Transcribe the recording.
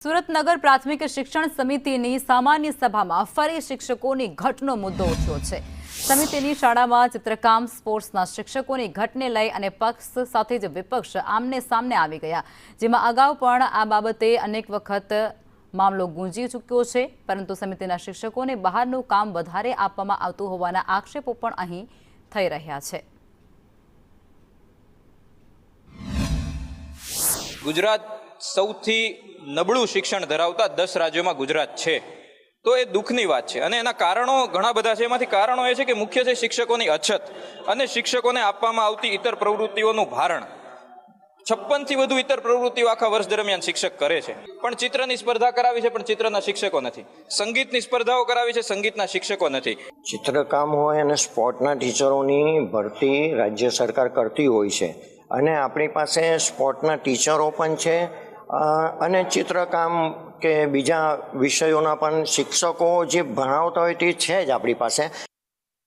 સુરતનગર પ્રાથમિક શિક્ષણ સમિતિની સામાન્ય સભામાં ફરી શિક્ષકોની ઘટનો મુદ્દો ઉઠ્યો છે। સમિતિની શાળામાં ચિત્રકામ સ્પોર્ટ્સના શિક્ષકોની ઘટને લઈ અને પક્ષ સાથે જ વિપક્ષ આમને સામને આવી ગયા, જેમાં અગાઉ પણ આ બાબતે અનેક વખત મામલો ગુંજી ચૂક્યો છે, પરંતુ સમિતિના શિક્ષકોને બહારનું કામ વધારે આપવામાં આવતું હોવાના આક્ષેપો પણ અહીં થઈ રહ્યા છે। ગુજરાત સૌથી નબળું શિક્ષણ ધરાવતા 10 રાજ્યોમાં ગુજરાત છે, તો એ દુઃખની વાત છે અને એના કારણો ઘણા બધા છે। એમાંથી કારણો એ છે કે મુખ્ય છે શિક્ષકોની અછત અને શિક્ષકોને આપવામાં આવતી ઇતર પ્રવૃત્તિઓનું ભારણ। 56થી વધુ ઇતર પ્રવૃત્તિઓ આખા વર્ષ દરમિયાન શિક્ષક કરે છે, પણ ચિત્રની સ્પર્ધા કરાવી છે, પણ ચિત્રના શિક્ષકો નથી। સંગીતની સ્પર્ધાઓ કરાવી છે, સંગીતના શિક્ષકો નથી। ચિત્રકામ હોય અને સ્પોર્ટના ટીચરોની ભરતી રાજ્ય સરકાર કરતી હોય છે અને આપણી પાસે સ્પોર્ટના ટીચરો પણ છે અને ચિત્રકામ કે બીજા વિષયોના પણ શિક્ષકો જે ભણાવતા હોય તે છે જ આપણી પાસે।